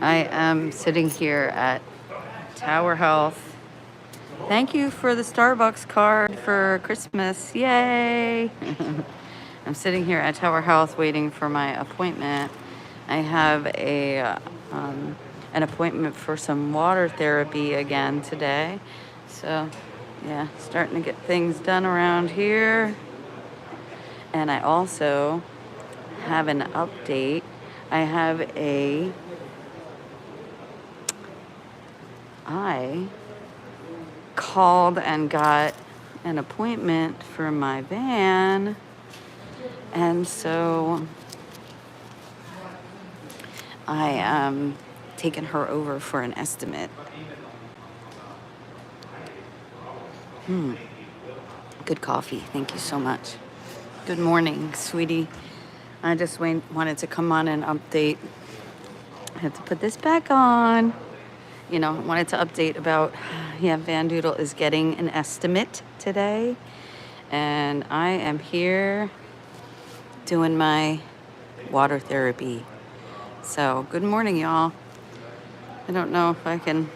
I am sitting here at Tower Health. Thank you for the Starbucks card for Christmas. Yay! I'm sitting here at Tower Health waiting for my appointment. I have an appointment for some water therapy again today. So, yeah, starting to get things done around here. And I also have an update. I called and got an appointment for my van, and so I am taking her over for an estimate. Good coffee. Thank you so much. Good morning, sweetie. I just wanted to come on and update. I have to put this back on. Wanted to update about, Van Doodle is getting an estimate today. And I am here doing my water therapy. So, good morning, y'all. I don't know if I can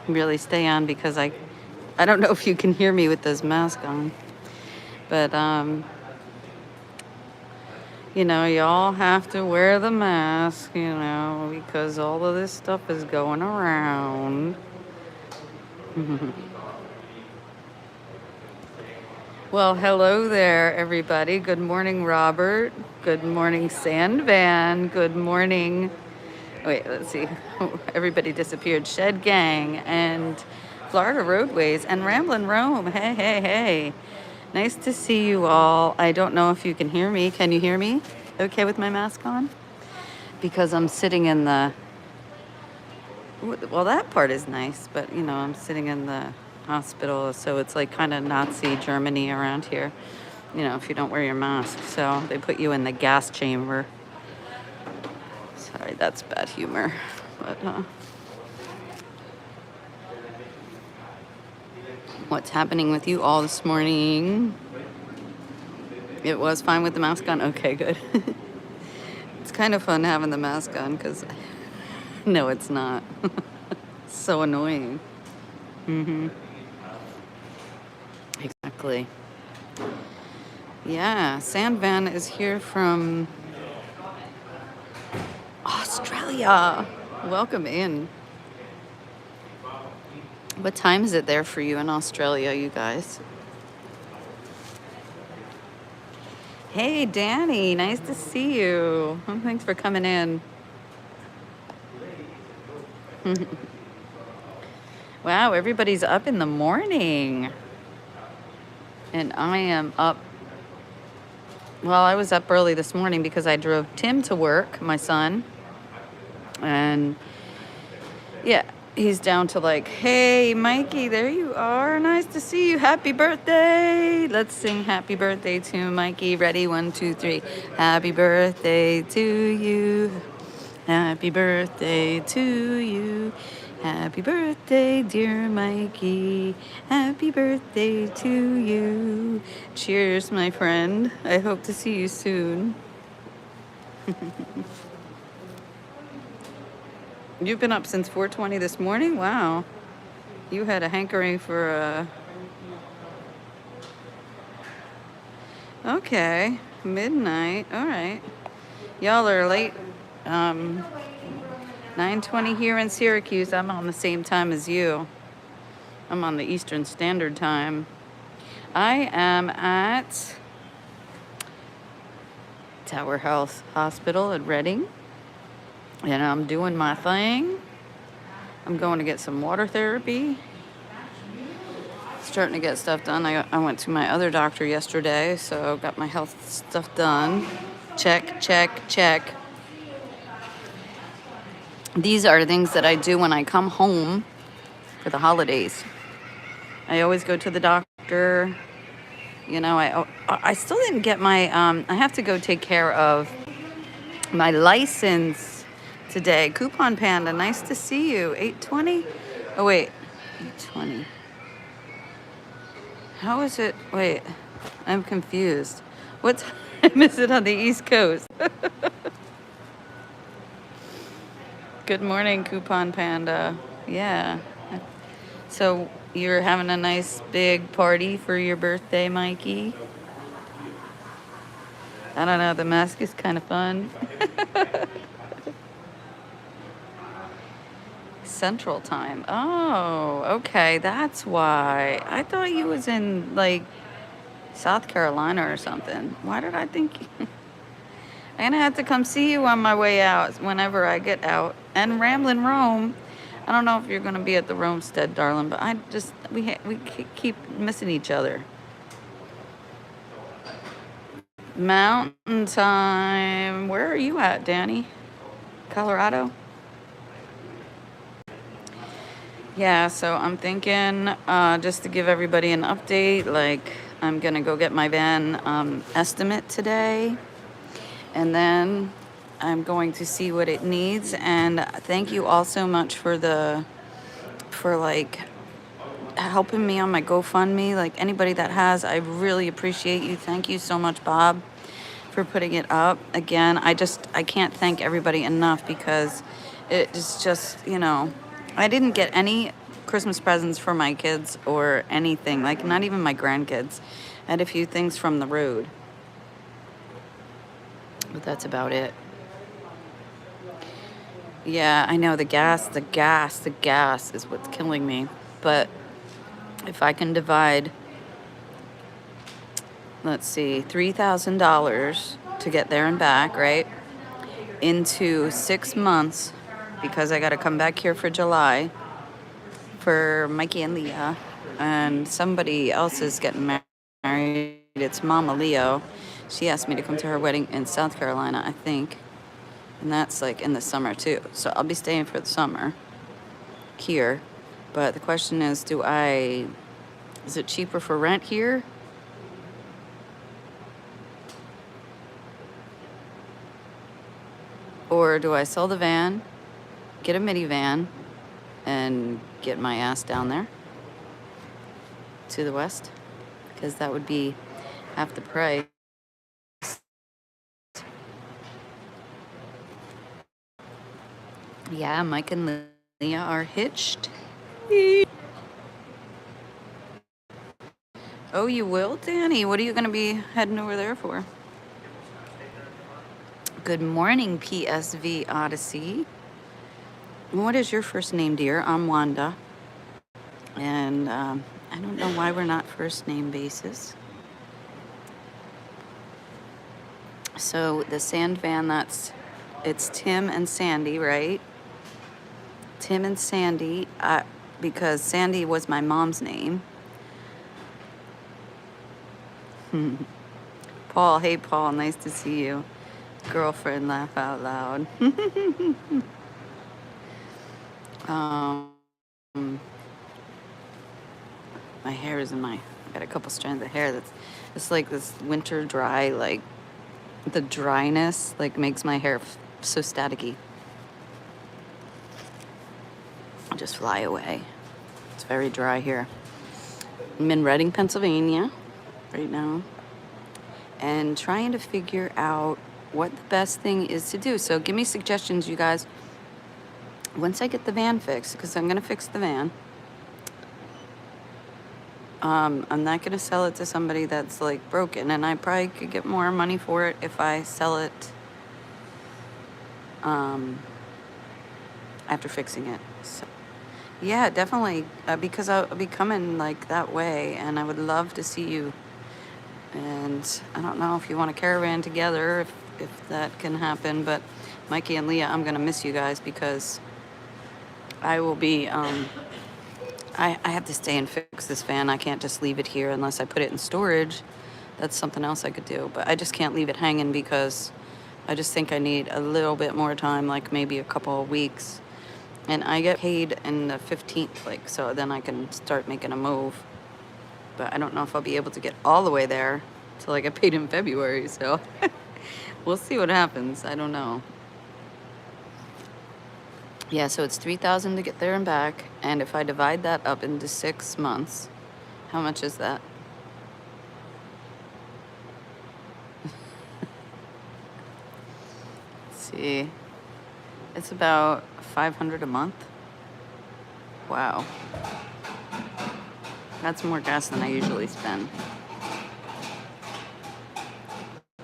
really stay on because I don't know if you can hear me with this mask on. But, y'all have to wear the mask, because all of this stuff is going around. Well, hello there, everybody. Good morning, Robert. Good morning, Sandvan. Good morning. Wait, let's see. Everybody disappeared. Shed Gang and Florida Roadways and Ramblin' Rome. Hey, hey, hey. Nice to see you all. I don't know if you can hear me. Can you hear me okay with my mask on? Because I'm sitting in the... Well, that part is nice, but, I'm sitting in the hospital, so it's like kind of Nazi Germany around here, if you don't wear your mask. So they put you in the gas chamber. Sorry, that's bad humor. But, what's happening with you all this morning? It was fine with the mask on? Okay, good. It's kind of fun having the mask on because... No, it's not. It's so annoying. Exactly. Yeah, Sandvan is here from Australia. Welcome in. What time is it there for you in Australia, you guys? Hey, Danny. Nice to see you. Thanks for coming in. Wow, everybody's up in the morning. And I am up. Well, I was up early this morning because I drove Tim to work, my son. And yeah, he's down to like, hey, Mikey, there you are. Nice to see you. Happy birthday. Let's sing happy birthday to Mikey. Ready? 1, 2, 3. Happy birthday to you. Happy birthday to you. Happy birthday, dear Mikey. Happy birthday to you. Cheers, my friend. I hope to see you soon. You've been up since 4:20 this morning? Wow. You had a hankering for a... Okay. Midnight. All right. Y'all are late. 9:20 here in Syracuse. I'm on the same time as you. I'm on the Eastern Standard Time. I am at Tower Health Hospital at Reading, and I'm doing my thing. I'm going to get some water therapy. Starting to get stuff done. I went to my other doctor yesterday, so got my health stuff done. Check, check, check. These are things that I do when I come home for the holidays. I always go to the doctor. I still didn't get my, I have to go take care of my license today. Coupon Panda, nice to see you. 8:20? Oh, wait. 8:20. How is it? Wait, I'm confused. What time is it on the East Coast? Good morning, Coupon Panda. Yeah. So you're having a nice big party for your birthday, Mikey? I don't know. The mask is kind of fun. Central Time. Oh, okay. That's why. I thought you was in like South Carolina or something. Why did I think I'm gonna have to come see you on my way out whenever I get out. And Ramblin' Rome. I don't know if you're gonna be at the Romestead, darling, but I just we keep missing each other. Mountain Time. Where are you at, Danny? Colorado? Yeah, so I'm thinking, just to give everybody an update, like I'm gonna go get my van estimate today, and then I'm going to see what it needs. And thank you all so much for like helping me on my GoFundMe. Like anybody that has, I really appreciate you. Thank you so much, Bob, for putting it up. Again, I can't thank everybody enough because it is just, I didn't get any Christmas presents for my kids or anything, like not even my grandkids. I had a few things from the road, but that's about it. Yeah, I know the gas is what's killing me. But if I can divide, let's see, $3,000 to get there and back, right? Into 6 months, because I got to come back here for July for Mikey and Leah, and somebody else is getting married. It's Mama Leo. She asked me to come to her wedding in South Carolina, I think, and that's like in the summer too. So I'll be staying for the summer here. But the question is, is it cheaper for rent here? Or do I sell the van, get a minivan, and get my ass down there to the west? Because that would be half the price. Yeah, Mike and Leah are hitched. Oh, you will, Danny? What are you going to be heading over there for? Good morning, PSV Odyssey. What is your first name, dear? I'm Wanda. And I don't know why we're not first name basis. So the sand van, it's Tim and Sandy, right? Tim and Sandy, because Sandy was my mom's name. Paul, hey Paul, nice to see you. Girlfriend, laugh out loud. My hair is I got a couple strands of hair it's like this winter dry, like the dryness like makes my hair so staticky. I'll just fly away. It's very dry here. I'm in Reading, Pennsylvania right now, and trying to figure out what the best thing is to do. So give me suggestions, you guys. Once I get the van fixed, because I'm going to fix the van, I'm not going to sell it to somebody that's like broken, and I probably could get more money for it if I sell it after fixing it. So, yeah, definitely, because I'll be coming like that way, and I would love to see you. And I don't know if you want a caravan together, if that can happen, but Mikey and Leah, I'm going to miss you guys because I will be, I have to stay and fix this van. I can't just leave it here unless I put it in storage. That's something else I could do, but I just can't leave it hanging because I just think I need a little bit more time, like maybe a couple of weeks. And I get paid in the 15th, like, so then I can start making a move. But I don't know if I'll be able to get all the way there till I get paid in February, so we'll see what happens. I don't know. Yeah, so it's $3,000 to get there and back, and if I divide that up into 6 months, how much is that? Let's see. It's about $500 a month. Wow. That's more gas than I usually spend.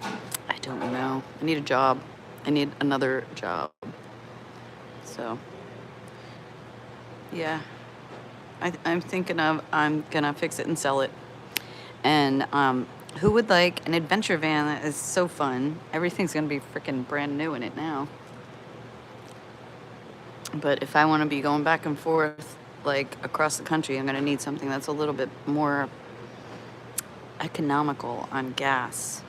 I don't know. I need a job. I need another job. So, yeah. I'm thinking I'm gonna fix it and sell it. And who would like an adventure van that is so fun? Everything's gonna be freaking brand new in it now. But if I want to be going back and forth like across the country, I'm gonna need something that's a little bit more economical on gas.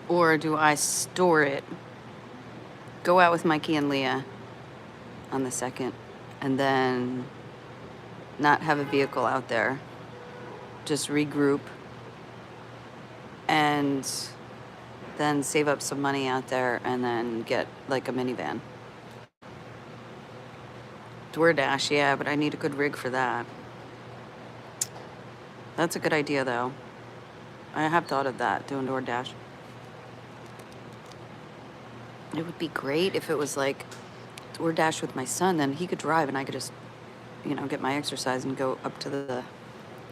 Or do I store it, go out with Mikey and Leah on the 2nd, and then not have a vehicle out there, just regroup, and then save up some money out there and then get like a minivan. DoorDash, yeah, but I need a good rig for that. That's a good idea though. I have thought of that, doing DoorDash. It would be great if it was like DoorDash with my son, then he could drive and I could just, get my exercise and go up to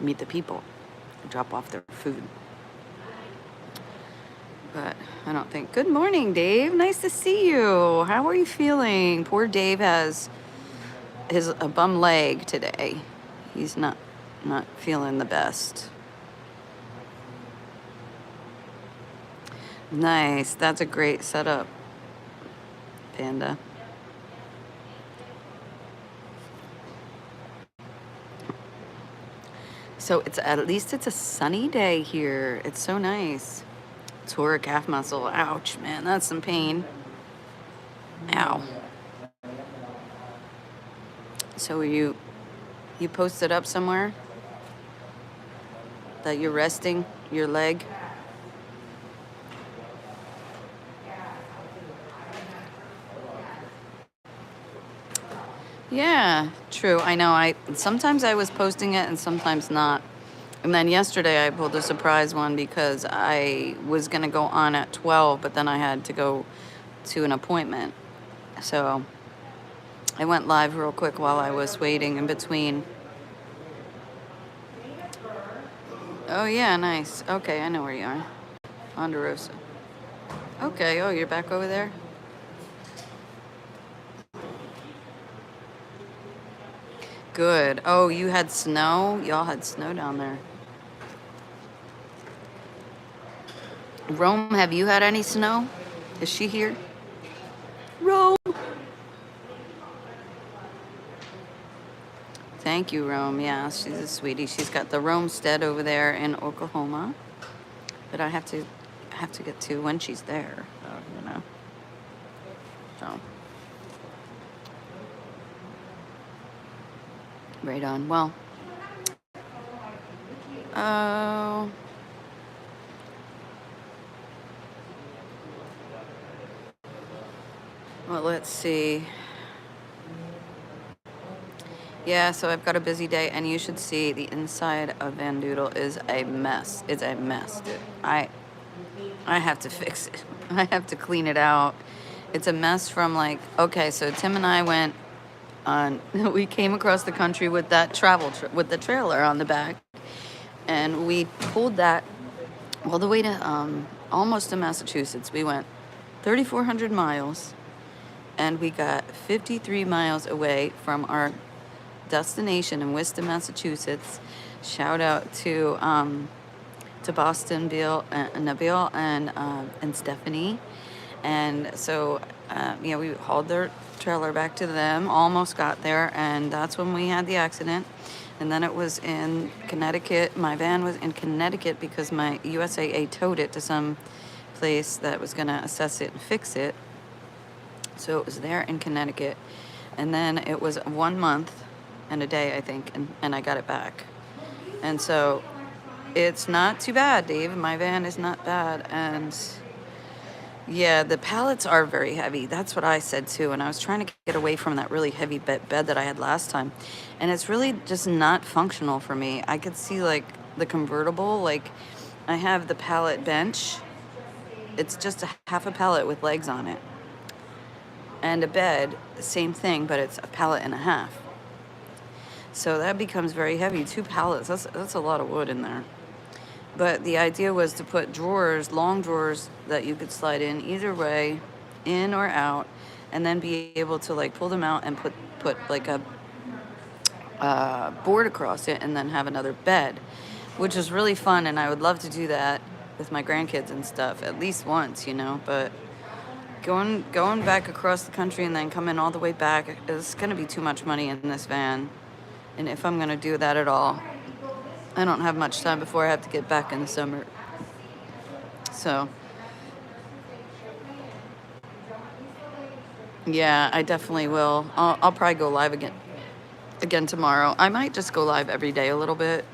meet the people, drop off their food. But I don't think. Good morning, Dave. Nice to see you. How are you feeling? Poor Dave has a bum leg today. He's not feeling the best. Nice. That's a great setup, Panda. So at least it's a sunny day here. It's so nice. Tore a calf muscle. Ouch, man. That's some pain. Ow. So you posted up somewhere that you're resting your leg? Yeah, true. I know. Sometimes I was posting it and sometimes not. And then yesterday I pulled a surprise one because I was going to go on at 12, but then I had to go to an appointment. So I went live real quick while I was waiting in between. Oh, yeah, nice. Okay, I know where you are. Ponderosa. Okay, oh, you're back over there? Good. Oh, you had snow? Y'all had snow down there. Rome, have you had any snow? Is she here? Rome! Thank you, Rome. Yeah, she's a sweetie. She's got the Romestead over there in Oklahoma that I have to get to when she's there. So. Right on. Well. Oh. Well, let's see. Yeah, so I've got a busy day, and you should see the inside of Van Doodle is a mess. It's a mess, dude. I have to fix it. I have to clean it out. It's a mess from okay, so Tim and I went on, we came across the country with that with the trailer on the back, and we pulled that all the way to almost to Massachusetts. We went 3,400 miles, and we got 53 miles away from our destination in Worcester, Massachusetts. Shout out to Boston, Bill, Nabil, and Stephanie. And so, we hauled their trailer back to them, almost got there, and that's when we had the accident. And then it was in Connecticut. My van was in Connecticut because my USAA towed it to some place that was going to assess it and fix it. So it was there in Connecticut. And then it was 1 month and a day, I think, and I got it back. And so it's not too bad, Dave. My van is not bad. And yeah, the pallets are very heavy. That's what I said too. And I was trying to get away from that really heavy bed that I had last time. And it's really just not functional for me. I could see the convertible, I have the pallet bench. it's just a half a pallet with legs on it. And a bed, same thing, but it's a pallet and a half. So that becomes very heavy. 2 pallets, that's a lot of wood in there. But the idea was to put drawers, long drawers that you could slide in either way, in or out, and then be able to like pull them out and put like a board across it and then have another bed, which is really fun. And I would love to do that with my grandkids and stuff at least once, you know. But going back across the country and then coming all the way back is going to be too much money in this van. And if I'm going to do that at all, I don't have much time before I have to get back in the summer. So yeah, I definitely will. I'll probably go live again tomorrow. I might just go live every day a little bit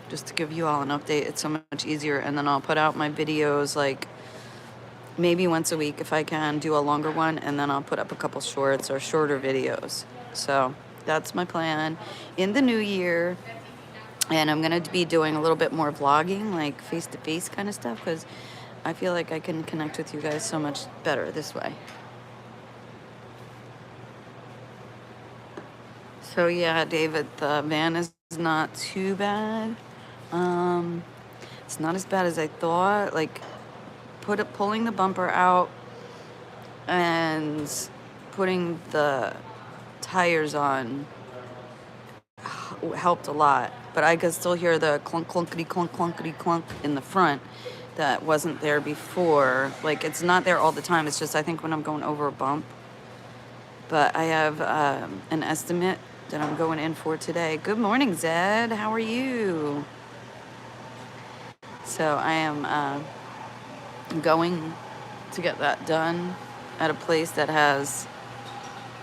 just to give you all an update. It's so much easier. And then I'll put out my videos like maybe once a week if I can, do a longer one, and then I'll put up a couple shorts or shorter videos. So that's my plan in the new year. And I'm going to be doing a little bit more vlogging, like face-to-face kind of stuff, because I feel like I can connect with you guys so much better this way. So yeah, David, the van is not too bad. It's not as bad as I thought. Like pulling the bumper out and putting the tires on helped a lot, but I could still hear the clunk clunkety clunk clunkety clunk in the front that wasn't there before. Like it's not there all the time. It's just I think when I'm going over a bump. But I have an estimate that I'm going in for today. Good morning, Zed. How are you? So I am going to get that done at a place that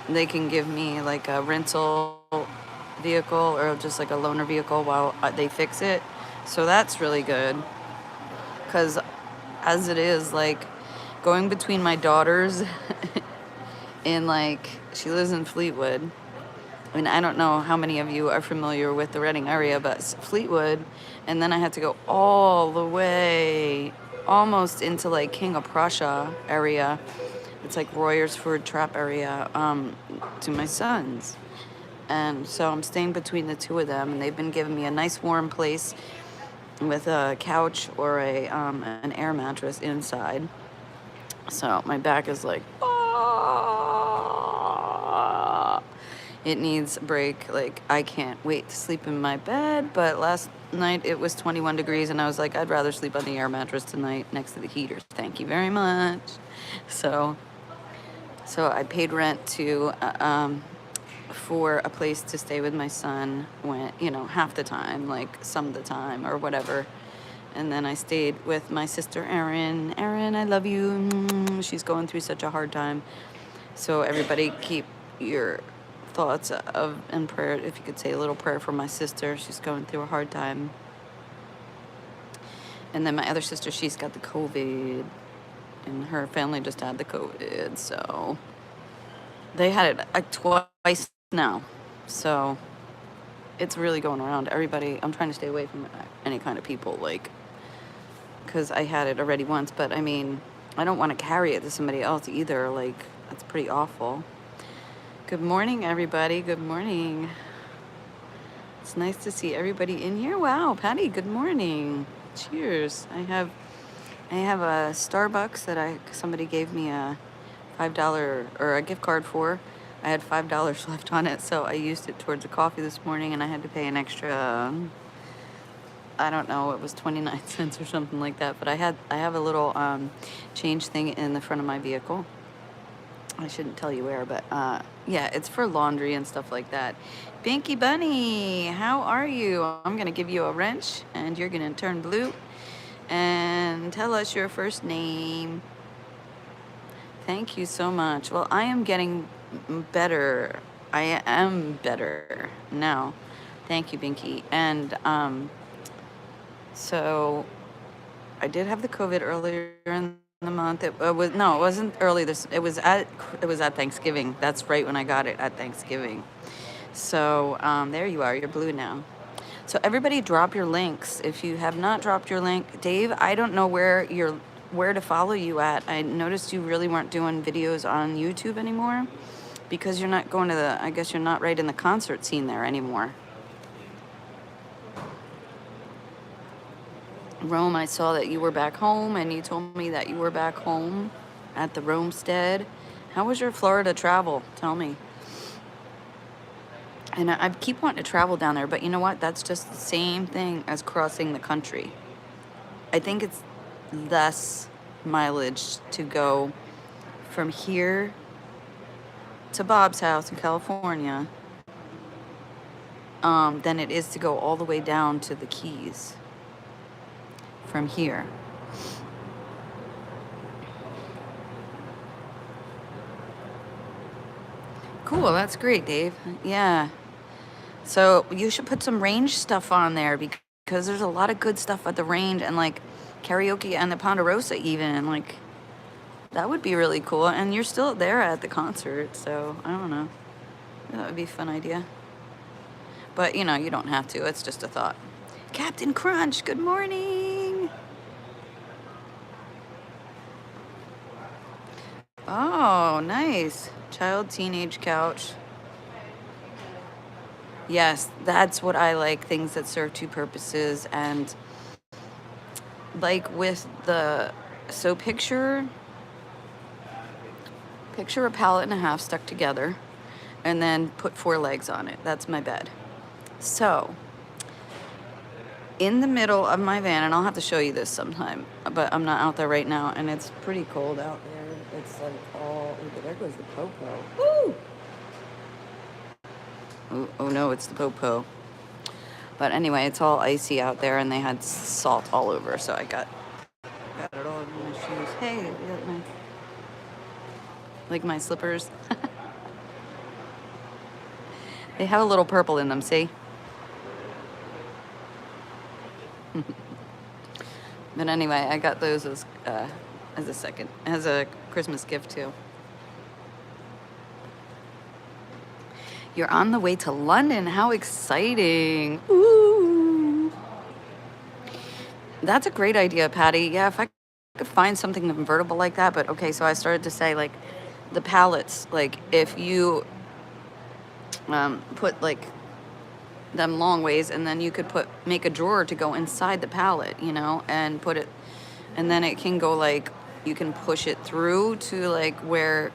they can give me like a rental vehicle or just like a loaner vehicle while they fix it. So that's really good, because as it is, like going between my daughters in like, she lives in Fleetwood. I mean, I don't know how many of you are familiar with the Reading area, but Fleetwood, and then I had to go all the way almost into like King of Prussia area. It's like Royersford Trap area to my sons. And so I'm staying between the two of them, and they've been giving me a nice warm place with a couch or an air mattress inside. So my back is like, ah, it needs a break. Like I can't wait to sleep in my bed. But last night it was 21 degrees, and I was like, I'd rather sleep on the air mattress tonight next to the heater. Thank you very much. So I paid rent for a place to stay with my son when, half the time, like some of the time or whatever. And then I stayed with my sister, Erin. Erin, I love you. She's going through such a hard time. So everybody keep your thoughts and prayer, if you could say a little prayer for my sister. She's going through a hard time. And then my other sister, she's got the COVID, and her family just had the COVID. So they had it twice now. So it's really going around. Everybody, I'm trying to stay away from any kind of people, like, because I had it already once. But I mean, I don't want to carry it to somebody else either. Like, that's pretty awful. Good morning, everybody. Good morning. It's nice to see everybody in here. Wow, Patty, good morning. Cheers. I have a Starbucks that somebody gave me a $5 or a gift card for. I had $5 left on it, so I used it towards a coffee this morning, and I had to pay an extra, I don't know, it was 29 cents or something like that. But I have a little change thing in the front of my vehicle. I shouldn't tell you where, but yeah, it's for laundry and stuff like that. Binky Bunny, how are you? I'm gonna give you a wrench, and you're gonna turn blue and tell us your first name. Thank you so much. Well, I am getting better. I am better now. Thank you, Binky. And so I did have the COVID earlier in the month. It wasn't early. It was at Thanksgiving. That's right, when I got it, at Thanksgiving. So there you are. You're blue now. So everybody drop your links. If you have not dropped your link, Dave, I don't know where where to follow you at. I noticed you really weren't doing videos on YouTube anymore because you're not going to the, I guess you're not right in the concert scene there anymore. Rome, I saw that you were back home, and you told me that you were back home at the Romestead. How was your Florida travel? Tell me. And I keep wanting to travel down there, but you know what? That's just the same thing as crossing the country. I think it's less mileage to go from here to Bob's house in California than it is to go all the way down to the Keys from here. Cool, that's great, Dave. Yeah. So you should put some range stuff on there because there's a lot of good stuff at the range, and like karaoke and the Ponderosa even, and like that would be really cool. And you're still there at the concert, so I don't know. That would be a fun idea. But you know, you don't have to. It's just a thought. Captain Crunch, good morning. Oh, nice. Child teenage couch. Yes, that's what I like, things that serve two purposes. And like with the, so picture a pallet and a half stuck together and then put 4 legs on it. That's my bed. So in the middle of my van, and I'll have to show you this sometime, but I'm not out there right now, and it's pretty cold out there. It's like all, oh, there goes the popo. Woo! Oh no, it's the popo. But anyway, it's all icy out there, and they had salt all over, so I got it all in my shoes. Hey, you got my slippers. They have a little purple in them, see? But anyway, I got those as a Christmas gift too. You're on the way to London. How exciting. Ooh. That's a great idea, Patty. Yeah, if I could find something convertible like that. But okay, so I started to say, like, the pallets, like if you put like them long ways, and then you could make a drawer to go inside the pallet, you know, and put it, and then it can go, like, you can push it through to like where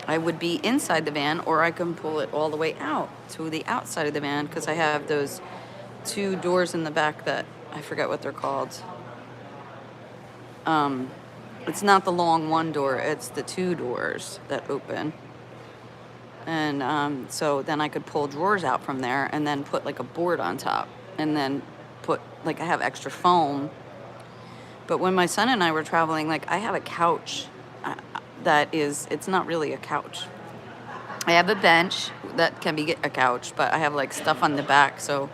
I would be inside the van, or I can pull it all the way out to the outside of the van, because I have those 2 doors in the back that I forget what they're called. It's not the long one door, it's the 2 doors that open. And so then I could pull drawers out from there and then put like a board on top, and then put, like, I have extra foam. But when my son and I were traveling, like, I have a couch it's not really a couch. I have a bench that can be a couch, but I have like stuff on the back, so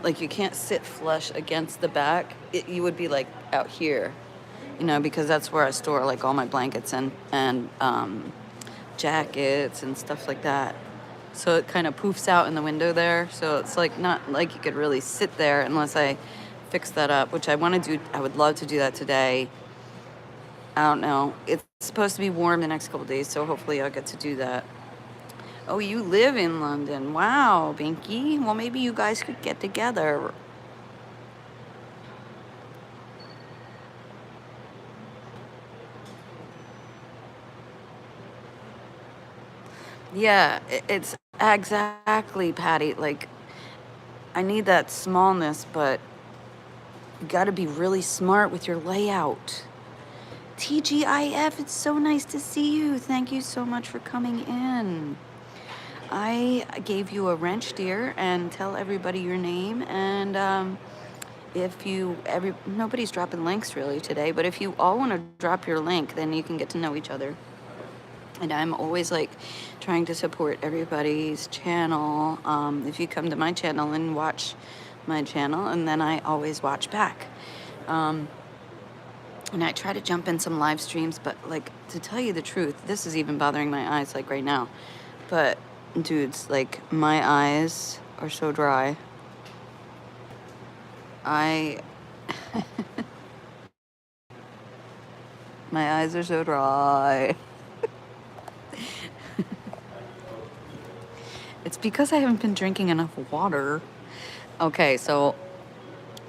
like you can't sit flush against the back. You would be like out here, you know, because that's where I store like all my blankets and jackets and stuff like that. So it kind of poofs out in the window there. So it's like not like you could really sit there unless I fix that up, which I want to do. I would love to do that today. I don't know. It's supposed to be warm the next couple of days, so hopefully I'll get to do that. Oh, you live in London. Wow, Binky. Well, maybe you guys could get together. Yeah, it's exactly, Patty. Like, I need that smallness, but you got to be really smart with your layout. TGIF, it's so nice to see you. Thank you so much for coming in. I gave you a wrench, dear, and tell everybody your name. And nobody's dropping links really today, but if you all want to drop your link, then you can get to know each other. And I'm always like trying to support everybody's channel. If you come to my channel and watch my channel, and then I always watch back. And I try to jump in some live streams, but like, to tell you the truth, this is even bothering my eyes like right now. But dudes, like, my eyes are so dry. My eyes are so dry. It's because I haven't been drinking enough water. Okay, so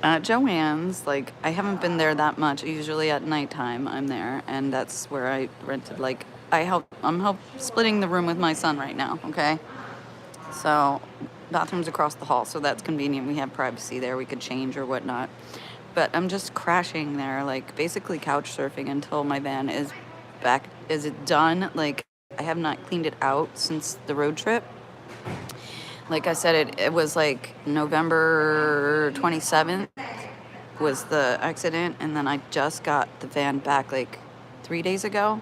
at Joann's, like, I haven't been there that much. Usually at nighttime I'm there, and that's where I rented, like, I'm splitting the room with my son right now, okay? So, bathroom's across the hall, so that's convenient. We have privacy there. We could change or whatnot. But I'm just crashing there, like, basically couch surfing until my van is back. Is it done? Like, I have not cleaned it out since the road trip. Like I said, it was like November 27th was the accident, and then I just got the van back like 3 days ago.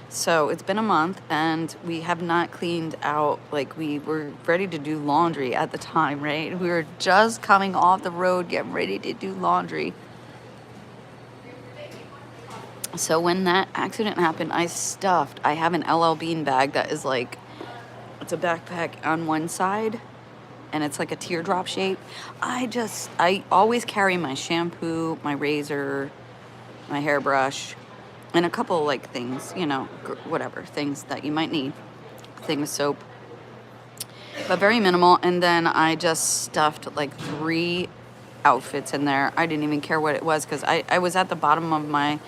So it's been a month, and we have not cleaned out. Like, we were ready to do laundry at the time, right? We were just coming off the road, getting ready to do laundry. So when that accident happened, I have an LL Bean bag that is like, it's a backpack on one side, and it's like a teardrop shape. I always carry my shampoo, my razor, my hairbrush, and a couple like things, whatever, things that you might need. Thing of soap, but very minimal. And then I just stuffed like 3 outfits in there. I didn't even care what it was, because I was at the bottom of my,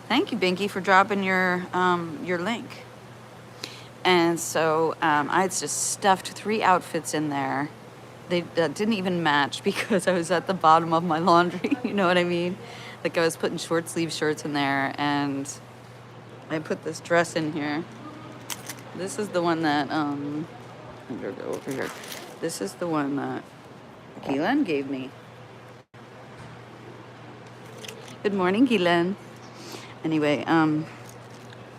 thank you, Binky, for dropping your link. And so I just stuffed 3 outfits in there. They didn't even match because I was at the bottom of my laundry. You know what I mean? Like, I was putting short sleeve shirts in there, and I put this dress in here. This is the one that, I'm gonna go over here. This is the one that Gilan gave me. Good morning, Gilan. Anyway, and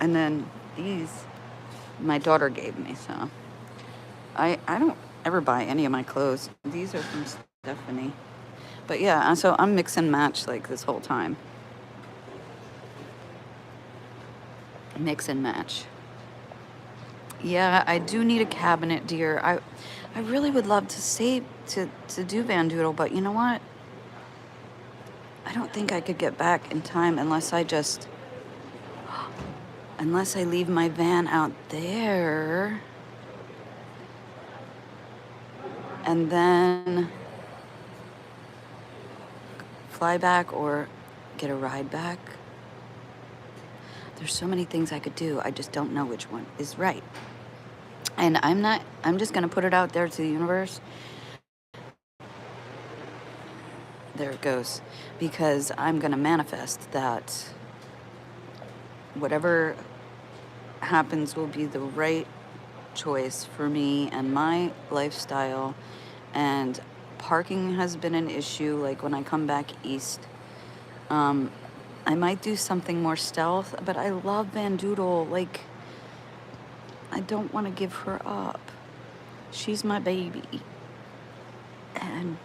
then these, my daughter gave me, so I don't ever buy any of my clothes. These are from Stephanie. But yeah, so I'm mix and match like this whole time. Mix and match. Yeah, I do need a cabinet, dear. I really would love to save to do Van Doodle, but you know what? I don't think I could get back in time unless I leave my van out there. And then fly back or get a ride back. There's so many things I could do. I just don't know which one is right. And I'm just going to put it out there to the universe. There it goes. Because I'm going to manifest that whatever happens will be the right choice for me and my lifestyle. And parking has been an issue. Like, when I come back east, I might do something more stealth, but I love Van Doodle. Like, I don't want to give her up. She's my baby. And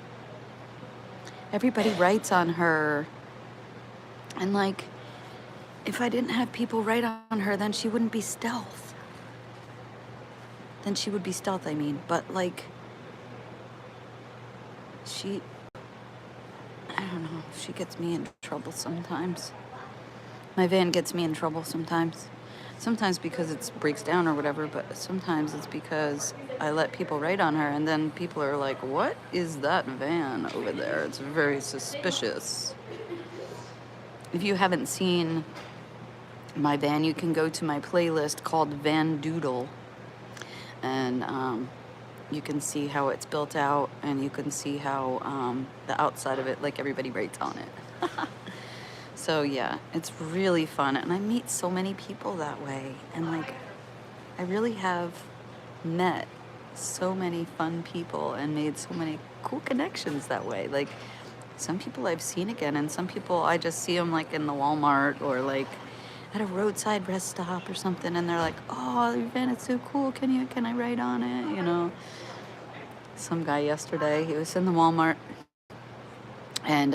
everybody writes on her. And, like, if I didn't have people write on her, then she wouldn't be stealth. I mean. But, like, I don't know, she gets me in trouble sometimes. My van gets me in trouble sometimes. Sometimes because it breaks down or whatever, but sometimes it's because I let people write on her, and then people are like, what is that van over there? It's very suspicious. If you haven't seen my van, you can go to my playlist called Van Doodle, and you can see how it's built out, and you can see how the outside of it, like, everybody writes on it. So yeah, it's really fun, and I meet so many people that way, and like, I really have met so many fun people and made so many cool connections that way. Like, some people I've seen again, and some people I just see them like in the Walmart or like at a roadside rest stop or something, and they're like, oh, your van is so cool, can I write on it, you know? Some guy yesterday, he was in the Walmart, and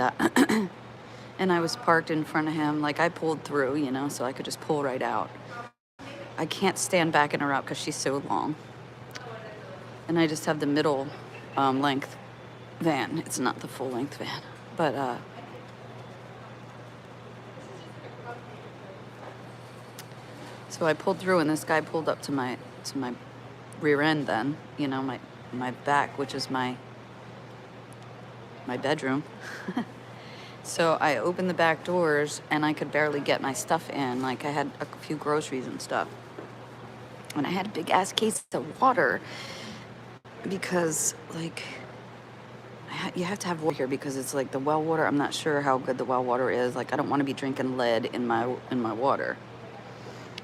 and I was parked in front of him. Like, I pulled through, you know, so I could just pull right out. I can't stand backing her up because she's so long. And I just have the middle length van. It's not the full length van. But So I pulled through, and this guy pulled up to my rear end. Then, you know, my back, which is my bedroom. So I opened the back doors, and I could barely get my stuff in. Like, I had a few groceries and stuff, and I had a big ass case of water because, like, you have to have water here because it's like the well water. I'm not sure how good the well water is. Like, I don't want to be drinking lead in my water.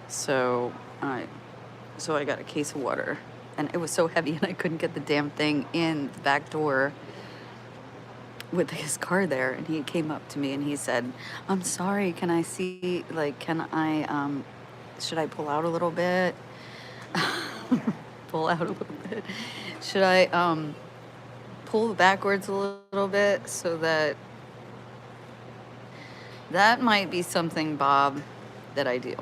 So I got a case of water, and it was so heavy, and I couldn't get the damn thing in the back door with his car there. And he came up to me and he said, "I'm sorry, can I see, like, can I should I pull out a little bit?" Pull out a little bit. Should I pull backwards a little bit so that might be something, Bob, that I do.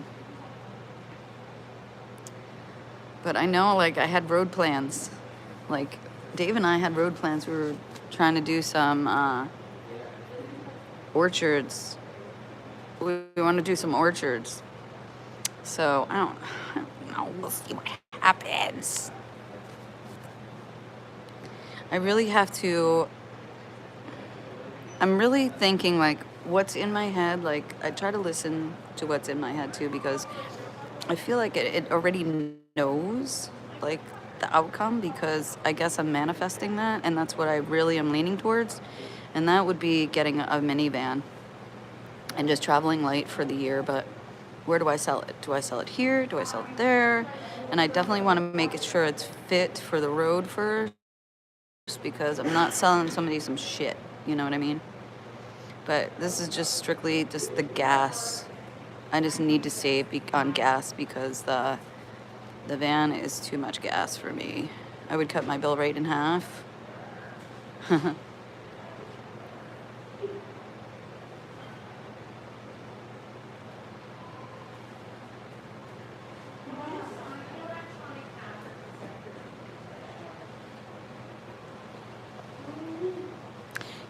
But I know, like, I had road plans. Like, Dave and I had road plans. We were trying to do some orchards. We want to do some orchards. So I don't know. We'll see what happens. I really have to. I'm really thinking, like, what's in my head. Like, I try to listen to what's in my head too, because I feel like it already knows, like, the outcome, because I guess I'm manifesting that, and that's what I really am leaning towards. And that would be getting a minivan and just traveling light for the year. But where do I sell it? Do I sell it here? Do I sell it there? And I definitely want to make it sure it's fit for the road first, because I'm not selling somebody some shit. You know what I mean? But this is just strictly just the gas. I just need to save on gas because the van is too much gas for me. I would cut my bill rate in half.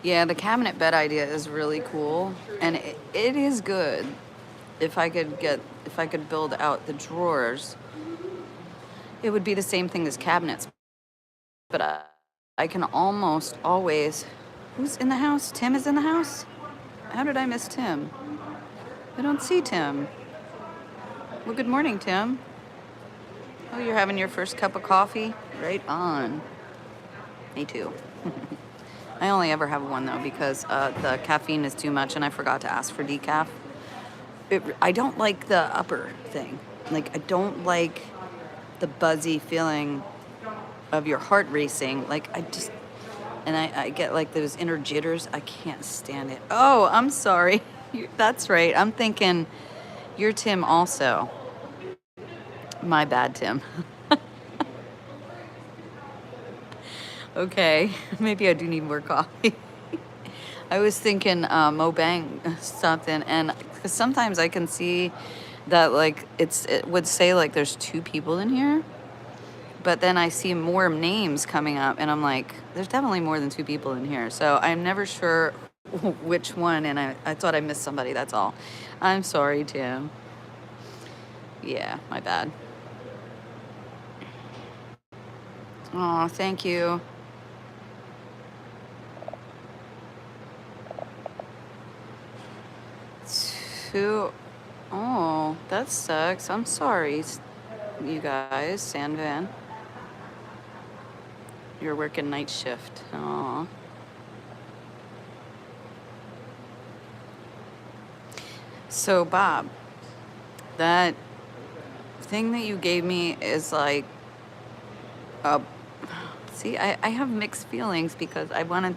Yeah, the cabinet bed idea is really cool, and it is good. If I could build out the drawers, it would be the same thing as cabinets. But I can almost always. Who's in the house? Tim is in the house? How did I miss Tim? I don't see Tim. Well, good morning, Tim. Oh, you're having your first cup of coffee? Right on. Me too. I only ever have one, though, because the caffeine is too much, and I forgot to ask for decaf. I don't like the upper thing. Like, I don't like the buzzy feeling of your heart racing. Like, I get, like, those inner jitters. I can't stand it. Oh, I'm sorry. That's right. I'm thinking you're Tim also. My bad, Tim. Okay, maybe I do need more coffee. I was thinking Mobang something, and cause sometimes I can see that, like, it would say, like, there's 2 people in here, but then I see more names coming up, and I'm like, there's definitely more than 2 people in here. So I'm never sure which one, and I thought I missed somebody, that's all. I'm sorry, Tim. Yeah, my bad. Oh, thank you. Oh, that sucks. I'm sorry, you guys. Sandvan, you're working night shift. Aw. So, Bob, that thing that you gave me is like, see, I have mixed feelings because I want to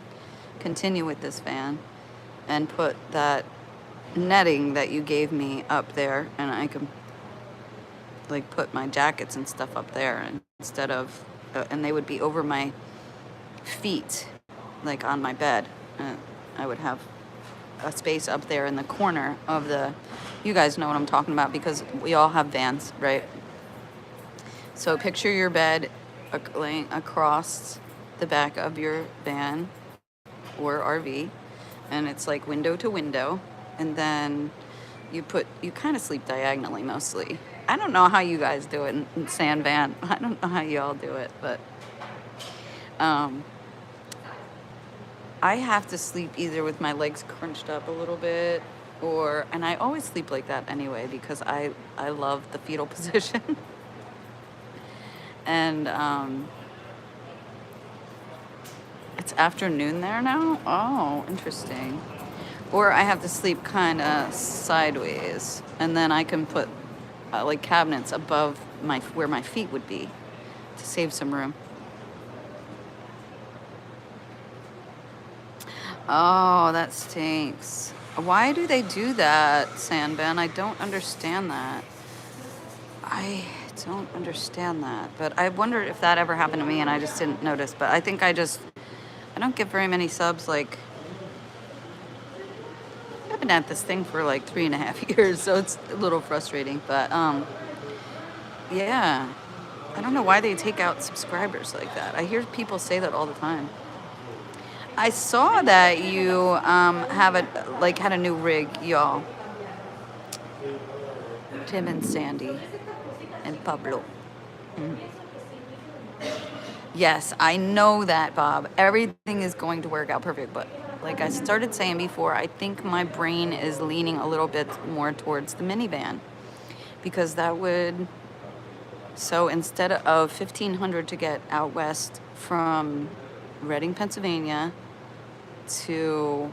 continue with this van and put that netting that you gave me up there, and I can, like, put my jackets and stuff up there, and instead of and they would be over my feet, like on my bed. I would have a space up there in the corner of you guys know what I'm talking about because we all have vans, right? So picture your bed laying across the back of your van or RV, and it's like window to window. And then you kind of sleep diagonally mostly. I don't know how you guys do it in San Van. I don't know how you all do it, but um, I have to sleep either with my legs crunched up a little bit, or and I always sleep like that anyway because I love the fetal position. And it's afternoon there now. Oh, interesting. Or I have to sleep kind of sideways, and then I can put like cabinets above my where my feet would be to save some room. Oh, that stinks. Why do they do that, Sandben? I don't understand that. I don't understand that. But I wondered if that ever happened to me and I just didn't notice. But I think I don't get very many subs. Like, I've been at this thing for like 3.5 years, so it's a little frustrating. But yeah. I don't know why they take out subscribers like that. I hear people say that all the time. I saw that you had a new rig, y'all. Tim and Sandy and Pablo. Mm. Yes, I know that, Bob. Everything is going to work out perfect, but like I started saying before, I think my brain is leaning a little bit more towards the minivan because that would. So instead of $1,500 to get out west from Reading, Pennsylvania, to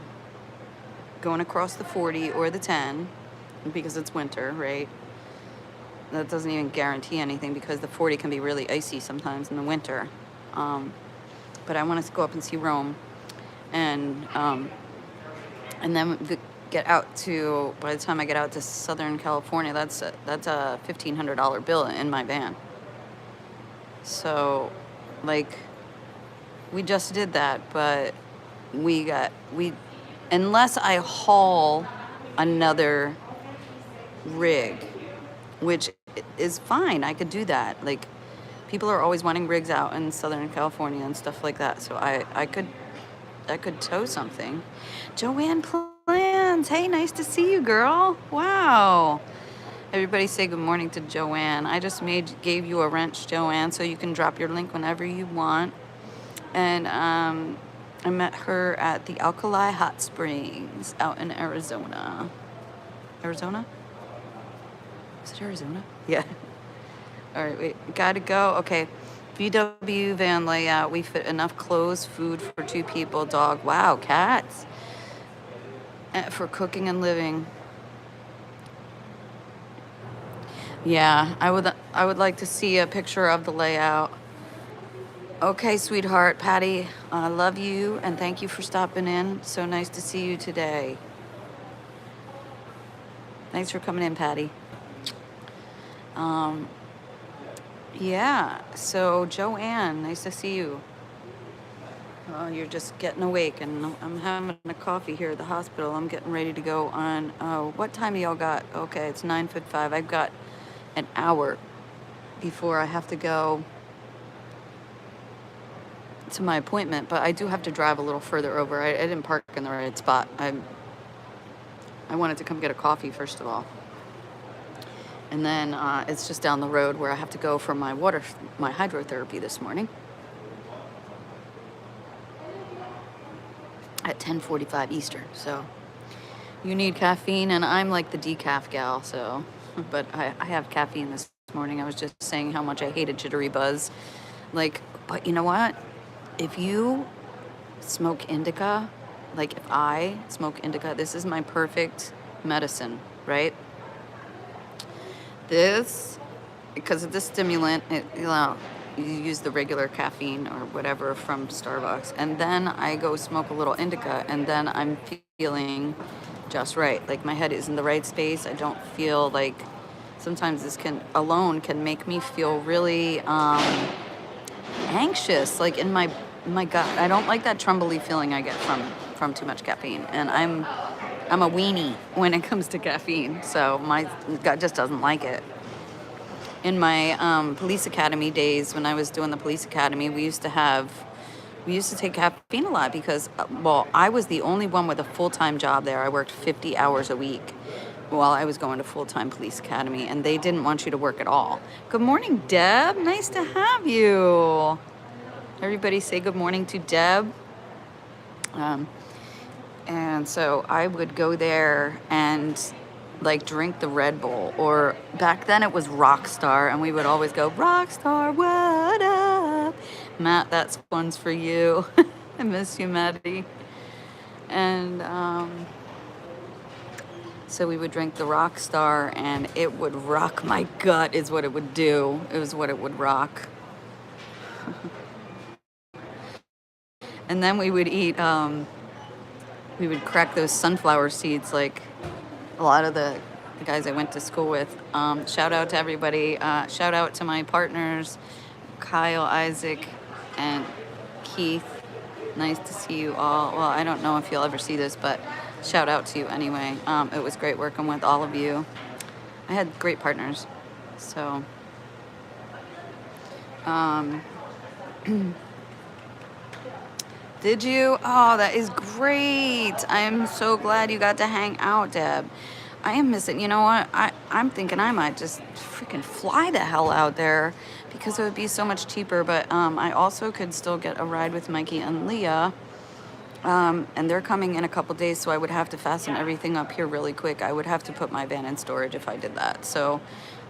going across the 40 or the 10, because it's winter, right? That doesn't even guarantee anything because the 40 can be really icy sometimes in the winter. But I wanted to go up and see Rome, and then get out to. By the time I get out to Southern California, that's a $1,500 bill in my van. So, like, we just did that, but unless I haul another rig, which is fine, I could do that. Like, people are always wanting rigs out in Southern California and stuff like that, so I could tow something. Joanne Plans, hey, nice to see you, girl. Wow. Everybody say good morning to Joanne. I just gave you a wrench, Joanne, so you can drop your link whenever you want. And I met her at the Alkali Hot Springs out in Arizona. Arizona? Is it Arizona? Yeah. All right, wait. Gotta go. Okay. VW van layout. We fit enough clothes, food for 2 people, dog. Wow, cats. For cooking and living. Yeah, I would like to see a picture of the layout. Okay, sweetheart, Patty, I love you and thank you for stopping in. So nice to see you today. Thanks for coming in, Patty. Yeah, so Joanne, nice to see you. You're just getting awake, and I'm having a coffee here at the hospital. I'm getting ready to go on. What time y'all got? Okay, it's 9:55. I've got an hour before I have to go to my appointment, but I do have to drive a little further over. I didn't park in the right spot. I wanted to come get a coffee first of all, and then it's just down the road where I have to go for my hydrotherapy this morning at 10:45 Eastern. So you need caffeine, and I'm like the decaf gal, so but I have caffeine this morning. I was just saying how much I hated jittery buzz. Like, but you know what? If you smoke indica, like if I smoke indica, this is my perfect medicine, right? This, because of the stimulant, you use the regular caffeine or whatever from Starbucks, and then I go smoke a little indica, and then I'm feeling just right. Like my head is in the right space. I don't feel like, sometimes this can make me feel really anxious, like in my gut. I don't like that trembly feeling I get from too much caffeine, and I'm a weenie when it comes to caffeine, so my gut just doesn't like it. In my police academy days, when I was doing the police academy, we used to take caffeine a lot because, I was the only one with a full-time job there. I worked 50 hours a week. while I was going to full-time police academy, and they didn't want you to work at all. Good morning, Deb. Nice to have you. Everybody say good morning to Deb. And so I would go there and like drink the Red Bull, or back then it was Rockstar, and we would always go, Rockstar, what up? Matt, that's one's for you. I miss you, Maddie. And so we would drink the Rockstar, and it would rock my gut is what it would do. It was what it would rock. And then we would eat, we would crack those sunflower seeds like a lot of the guys I went to school with. Shout out to everybody. Shout out to my partners, Kyle, Isaac, and Keith. Nice to see you all. Well, I don't know if you'll ever see this, but shout out to you anyway. It was great working with all of you. I had great partners. So, did you? Oh, that is great. I am so glad you got to hang out, Deb. I am missing, you know what? I'm thinking I might just freaking fly the hell out there because it would be so much cheaper. But I also could still get a ride with Mikey and Leah. And they're coming in a couple days, so I would have to fasten everything up here really quick. I would have to put my van in storage if I did that. So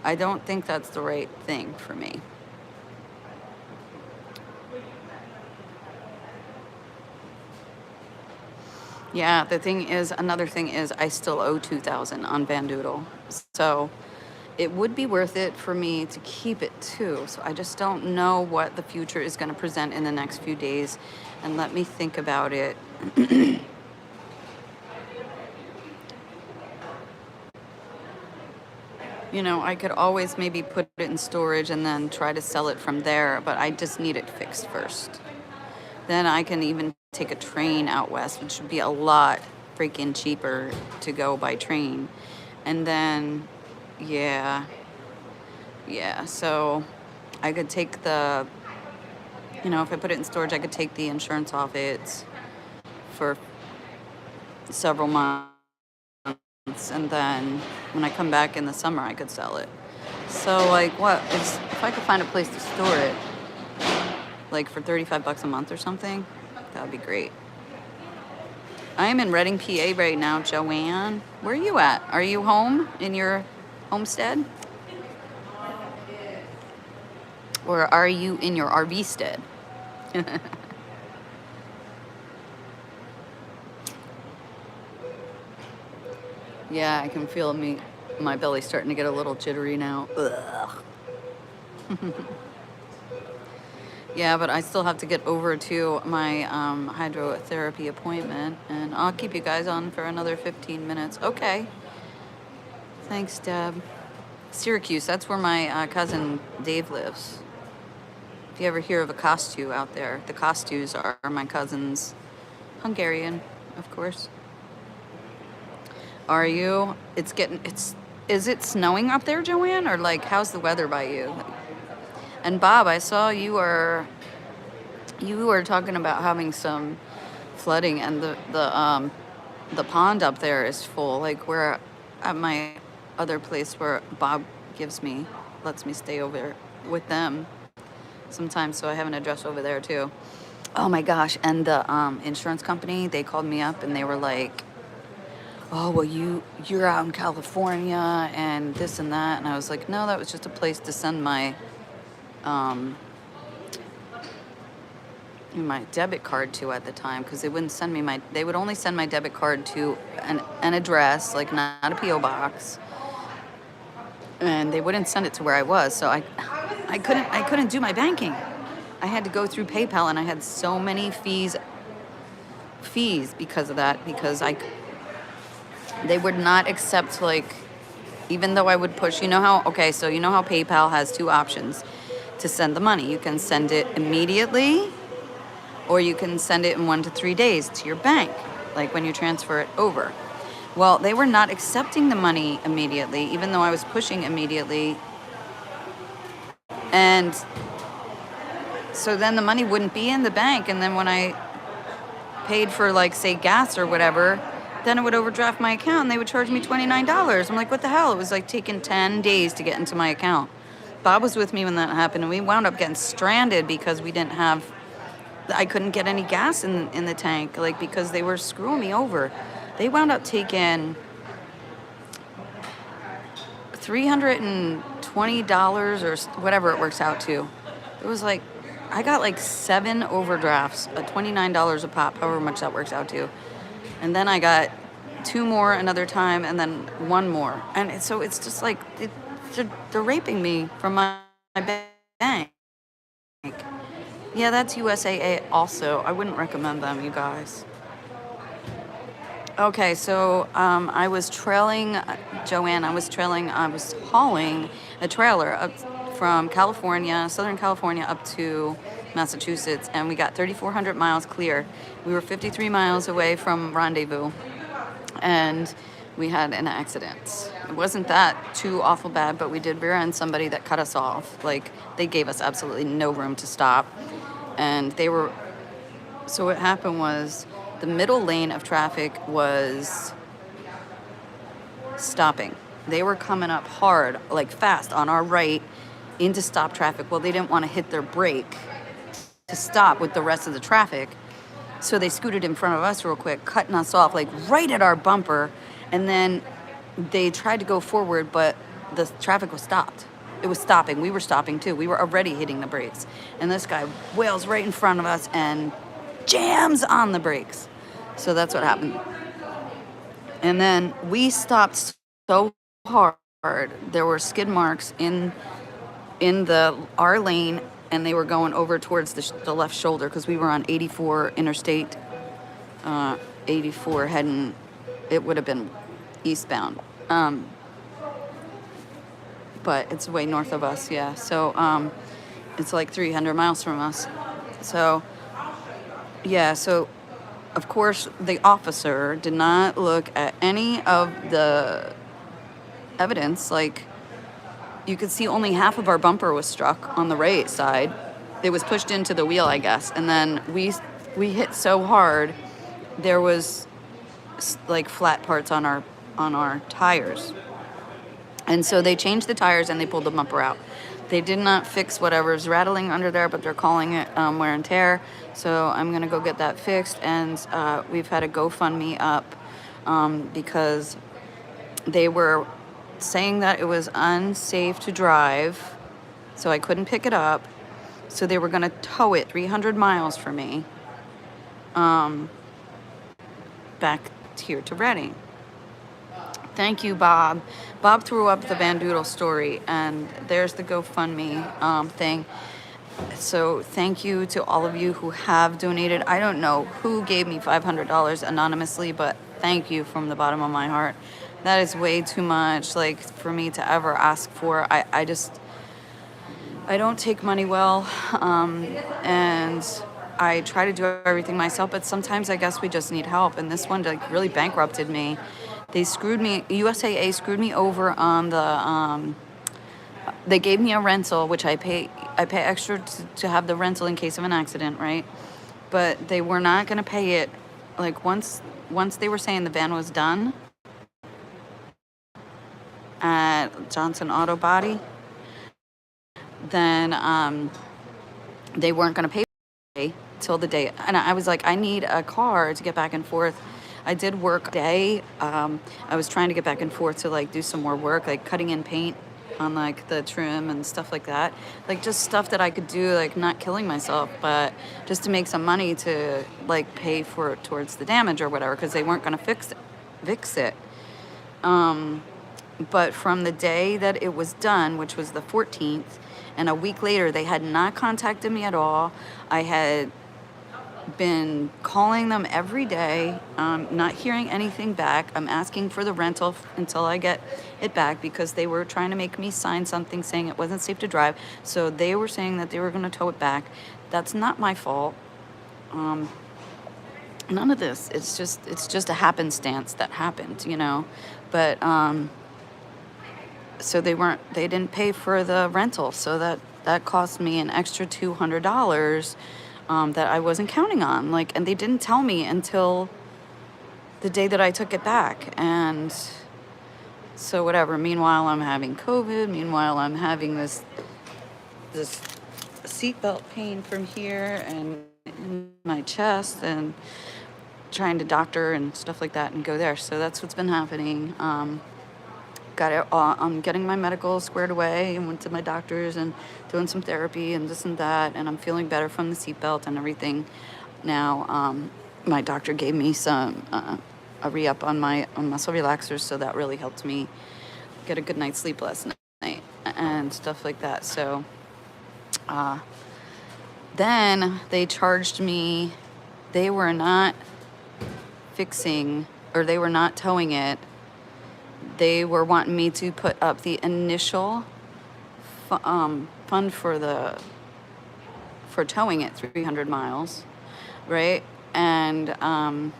I don't think that's the right thing for me. Yeah, another thing is I still owe $2,000 on Van Doodle. So it would be worth it for me to keep it too. So I just don't know what the future is going to present in the next few days. And let me think about it. You know, I could always maybe put it in storage and then try to sell it from there, but I just need it fixed first. Then I can even take a train out west, which would be a lot freaking cheaper to go by train. And then, yeah, so I could take if I put it in storage, I could take the insurance off it for several months. And then when I come back in the summer, I could sell it. So, like, if I could find a place to store it, like for $35 a month or something, that would be great. I am in Reading, PA right now, Joanne. Where are you at? Are you home in your homestead? Or are you in your RV stead? Yeah, I can feel my belly starting to get a little jittery now. Ugh. Yeah, but I still have to get over to my hydrotherapy appointment, and I'll keep you guys on for another 15 minutes. Okay. Thanks, Deb. Syracuse, that's where my cousin Dave lives. If you ever hear of a Kostu out there, the Kostus are my cousins. Hungarian, of course. Are you? Is it snowing up there, Joanne? Or like, how's the weather by you? And Bob, I saw you were talking about having some flooding, and the pond up there is full. Like, we're at my other place where Bob lets me stay over with them sometimes, so I have an address over there too. Oh my gosh, and the insurance company, they called me up and they were like, oh, well, you're out in California and this and that. And I was like, no, that was just a place to send my debit card to at the time, because they wouldn't send me they would only send my debit card to an address, like not a P.O. box. And they wouldn't send it to where I was. So I couldn't do my banking. I had to go through PayPal, and I had so many fees because of that, because they would not accept, like, even though I would push, you know how PayPal has two options to send the money. You can send it immediately, or you can send it in 1 to 3 days to your bank, like when you transfer it over. Well, they were not accepting the money immediately, even though I was pushing immediately. And so then the money wouldn't be in the bank. And then when I paid for, like, say, gas or whatever, then it would overdraft my account and they would charge me $29. I'm like, what the hell? It was like taking 10 days to get into my account. Bob was with me when that happened, and we wound up getting stranded because I couldn't get any gas in the tank, like, because they were screwing me over. They wound up taking $320 or whatever it works out to. It was like, I got like 7 overdrafts at $29 a pop, however much that works out to. And then I got 2 more another time, and then 1 more. And so it's just like, they're raping me from my bank. Yeah, that's USAA also. I wouldn't recommend them, you guys. Okay, so I was trailing, Joanne, I was hauling a trailer up from California, Southern California, up to Massachusetts, and we got 3,400 miles clear. We were 53 miles away from rendezvous, and we had an accident. It wasn't that too awful bad, but we did rear end somebody that cut us off. Like, they gave us absolutely no room to stop. And so what happened was the middle lane of traffic was stopping. They were coming up hard, like fast, on our right into stop traffic. Well, they didn't want to hit their brake to stop with the rest of the traffic. So they scooted in front of us real quick, cutting us off, like right at our bumper. And then they tried to go forward, but the traffic was stopped. It was stopping. We were stopping too. We were already hitting the brakes. And this guy wails right in front of us and jams on the brakes. So that's what happened. And then we stopped so hard. There were skid marks in our lane, and they were going over towards the left shoulder because we were on 84 Interstate 84 heading. It would have been eastbound. But it's way north of us, yeah. So it's like 300 miles from us. So, yeah, so of course the officer did not look at any of the evidence. Like, you could see only half of our bumper was struck on the right side. It was pushed into the wheel, I guess. And then we hit so hard, there was like flat parts on our tires. And so they changed the tires and they pulled the bumper out. They did not fix whatever's rattling under there, but they're calling it wear and tear. So I'm going to go get that fixed. And we've had a GoFundMe up because they were saying that it was unsafe to drive. So I couldn't pick it up. So they were going to tow it 300 miles for me back here to Reading. Thank you, Bob. Bob threw up the Van Doodle story, and there's the GoFundMe thing. So thank you to all of you who have donated. I don't know who gave me $500 anonymously, but thank you from the bottom of my heart. That is way too much, like, for me to ever ask for. I don't take money well, and I try to do everything myself, but sometimes I guess we just need help, and this one, like, really bankrupted me. They screwed me, USAA screwed me over on the, they gave me a rental, which I pay extra to have the rental in case of an accident, right? But they were not going to pay it, like, once they were saying the van was done at Johnson Auto Body, then they weren't going to pay till the day. And I was like, I need a car to get back and forth. I did work day. I was trying to get back and forth to, like, do some more work, like cutting in paint on, like, the trim and stuff like that. Like, just stuff that I could do, like, not killing myself, but just to make some money to, like, pay for towards the damage or whatever, because they weren't going to fix it. But from the day that it was done, which was the 14th, and a week later, they had not contacted me at all. I had been calling them every day, not hearing anything back. I'm asking for the rental until I get it back because they were trying to make me sign something saying it wasn't safe to drive. So they were saying that they were going to tow it back. That's not my fault. None of this. It's just a happenstance that happened, you know. But so they didn't pay for the rental. So that cost me an extra $200. That I wasn't counting on, like, and they didn't tell me until the day that I took it back. And so whatever. Meanwhile, I'm having COVID. Meanwhile, I'm having this seatbelt pain from here and in my chest, and trying to doctor and stuff like that and go there. So that's what's been happening. Got it. I'm getting my medical squared away and went to my doctors and doing some therapy and this and that. And I'm feeling better from the seatbelt and everything. Now, my doctor gave me some a re-up on my muscle relaxers, so that really helped me get a good night's sleep last night and stuff like that. So then they charged me. They were not fixing, or they were not towing it. They were wanting me to put up the initial fund for towing it 300 miles, right? And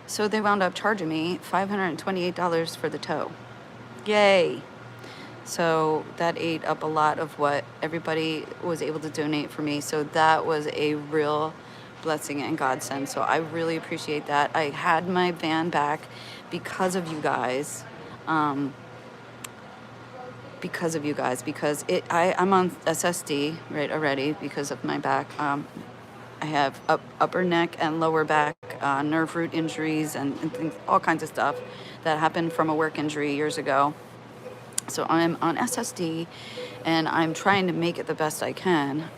so they wound up charging me $528 for the tow. Yay! So that ate up a lot of what everybody was able to donate for me. So that was a real blessing and godsend. So I really appreciate that. I had my van back because of you guys. Because I'm on SSD right already because of my back. I have upper neck and lower back nerve root injuries and things, all kinds of stuff that happened from a work injury years ago. So I'm on SSD, and I'm trying to make it the best I can.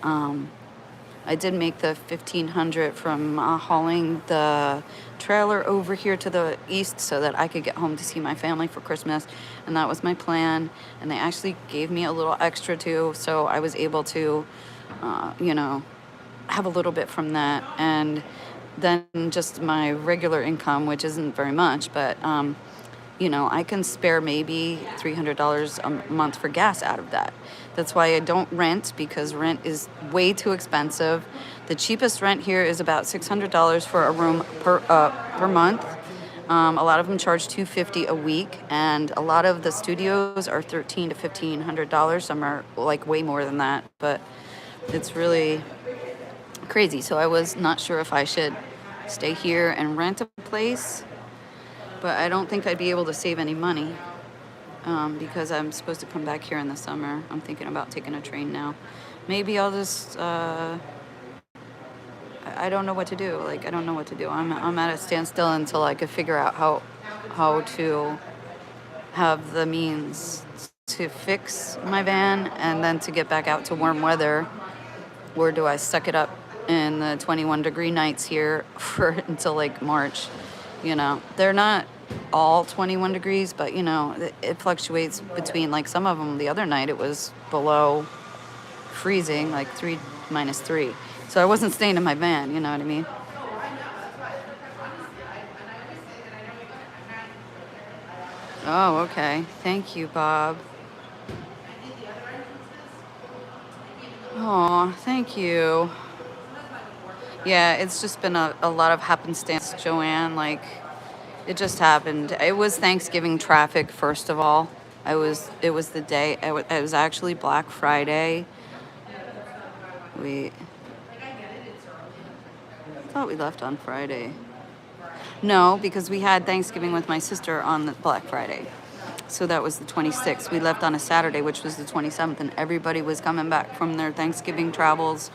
I did make the 1,500 from hauling the trailer over here to the east so that I could get home to see my family for Christmas, and that was my plan. And they actually gave me a little extra too, so I was able to, have a little bit from that, and then just my regular income, which isn't very much, but I can spare maybe $300 a month for gas out of that. That's why I don't rent, because rent is way too expensive. The cheapest rent here is about $600 for a room per month. A lot of them charge $250 a week, and a lot of the studios are $1,300 to $1,500. Some are like way more than that, but it's really crazy. So I was not sure if I should stay here and rent a place, but I don't think I'd be able to save any money because I'm supposed to come back here in the summer. I'm thinking about taking a train now. Maybe I'll just, I don't know what to do. I don't know what to do. I'm at a standstill until I could figure out how to have the means to fix my van and then to get back out to warm weather. Or do I suck it up in the 21-degree nights here until March? They're not all 21 degrees, but it fluctuates between, some of them the other night it was below freezing, -3. So I wasn't staying in my van, you know what I mean? Oh, okay. Thank you, Bob. Oh, thank you. Yeah, it's just been a lot of happenstance, Joanne. It just happened. It was Thanksgiving traffic, first of all. It was the day, it was actually Black Friday. We thought we left on Friday. No, because we had Thanksgiving with my sister on the Black Friday. So that was the 26th. We left on a Saturday, which was the 27th, and everybody was coming back from their Thanksgiving travels.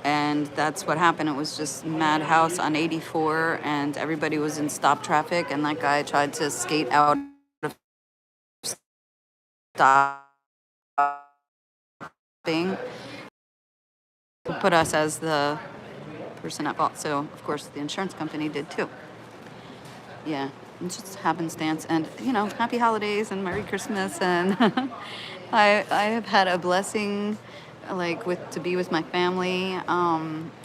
And that's what happened. It was just madhouse on 84, and everybody was in stop traffic, and that guy tried to skate out of stopping, put us as the person at fault. So, of course, the insurance company did too. Yeah, it's just happenstance. And, happy holidays and Merry Christmas. And I have had a blessing to be with my family.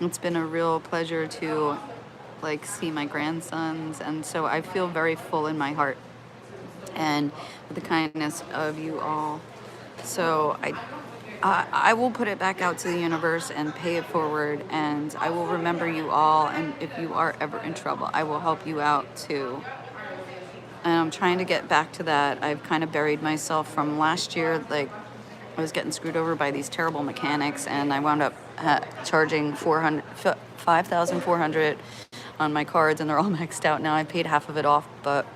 It's been a real pleasure to see my grandsons, and so I feel very full in my heart and with the kindness of you all. So I will put it back out to the universe and pay it forward, and I will remember you all, and if you are ever in trouble, I will help you out too. And I'm trying to get back to that. I've kind of buried myself from last year. I was getting screwed over by these terrible mechanics, and I wound up charging $5,400 on my cards, and they're all maxed out now. I paid half of it off, but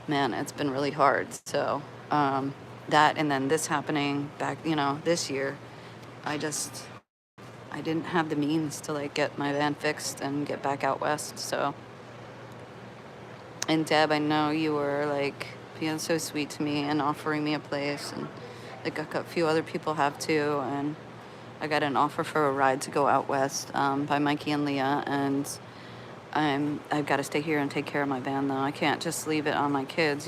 man, it's been really hard. So that, and then this happening back, this year, I didn't have the means to like get my van fixed and get back out west. So, and Deb, I know you were like being so sweet to me and offering me a place, and like a few other people have too. And I got an offer for a ride to go out west by Mikey and Leah, and I've got to stay here and take care of my van though. I can't just leave it on my kids,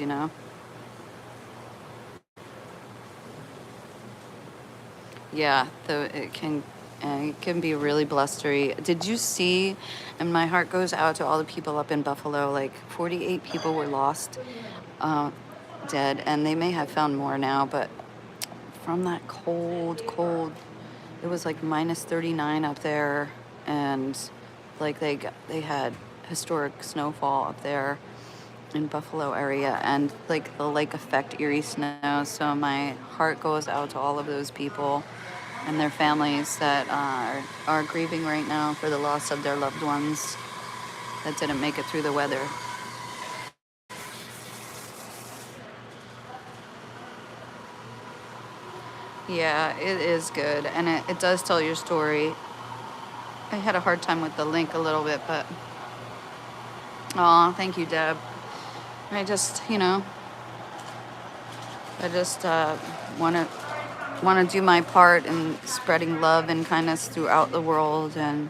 Yeah, though it can be really blustery. Did you see? And my heart goes out to all the people up in Buffalo. Like 48 people were lost, dead, and they may have found more now. But from that cold, it was like minus 39 up there, and like they had historic snowfall up there in Buffalo area, and like the lake effect Erie snow. So my heart goes out to all of those people and their families that are grieving right now for the loss of their loved ones that didn't make it through the weather. Yeah, it is good, and it does tell your story. I had a hard time with the link a little bit, but thank you, Deb. I just want to do my part in spreading love and kindness throughout the world. And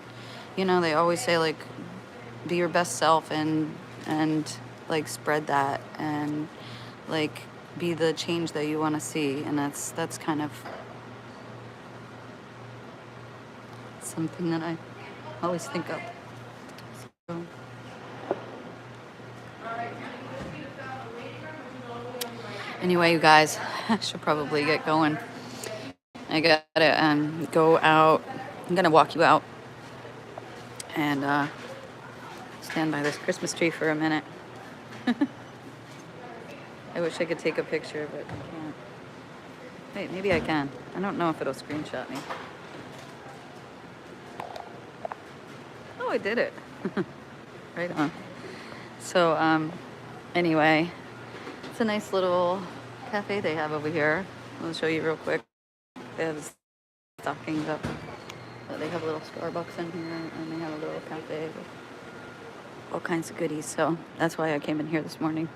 they always say like be your best self and like spread that and like be the change that you want to see. And that's kind of something that I always think of. So. Anyway, you guys, I should probably get going. I gotta go out. I'm gonna walk you out and stand by this Christmas tree for a minute. I wish I could take a picture, but I can't. Wait, maybe I can. I don't know if it'll screenshot me. Oh, I did it. Right on. So, anyway, it's a nice little cafe they have over here. I'll show you real quick. They have stockings up. But they have a little Starbucks in here, and they have a little cafe with all kinds of goodies. So that's why I came in here this morning.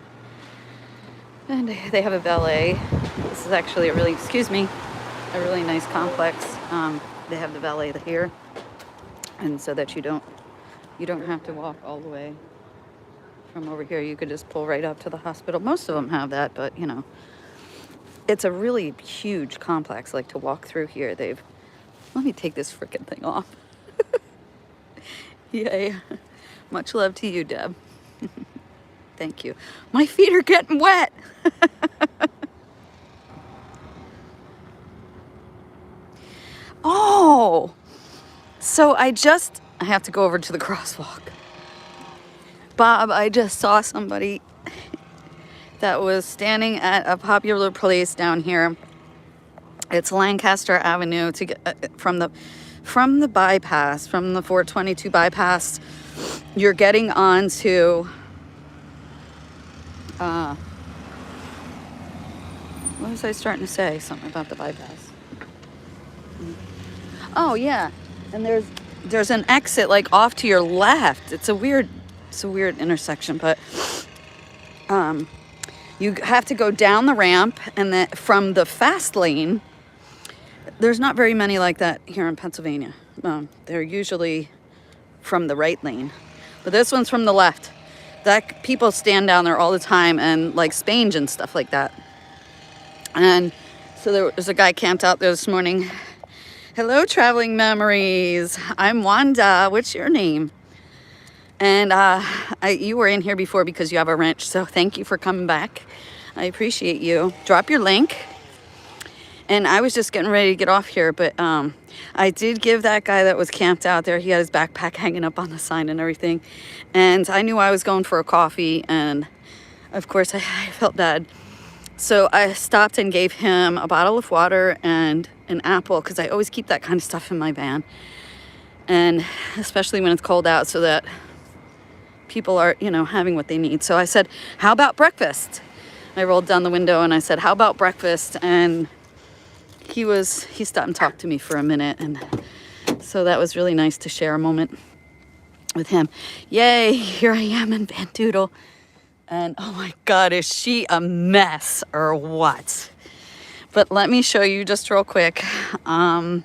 And they have a valet. This is actually a really nice complex. They have the valet here, and so that you don't have to walk all the way from over here. You could just pull right up to the hospital. Most of them have that, but it's a really huge complex. Like to walk through here, let me take this freaking thing off. Yay. Much love to you, Deb. Thank you. My feet are getting wet. Oh, so I have to go over to the crosswalk. Bob, I just saw somebody that was standing at a popular place down here. It's Lancaster Avenue to get from the bypass, from the 422 bypass. You're getting onto what was I starting to say? Something about the bypass. Oh yeah, and there's an exit like off to your left. It's a weird intersection, but you have to go down the ramp, and then from the fast lane. There's not very many like that here in Pennsylvania. They're usually from the right lane, but this one's from the left. That people stand down there all the time, and like Spange and stuff like that. And so there was a guy camped out there this morning. Hello, traveling memories. I'm Wanda. What's your name? And you were in here before because you have a wrench, so thank you for coming back. I appreciate you. Drop your link. And I was just getting ready to get off here, but I did give that guy that was camped out there, he had his backpack hanging up on the sign and everything. And I knew I was going for a coffee, and of course I felt bad. So I stopped and gave him a bottle of water and an apple, because I always keep that kind of stuff in my van. And especially when it's cold out, so that people are, you know, having what they need. So I said, how about breakfast? I rolled down the window and I said, how about breakfast? And he stopped and talked to me for a minute. And so that was really nice to share a moment with him. Yay, here I am in Van Doodle. And oh my God, is she a mess or what? But let me show you just real quick. Gonna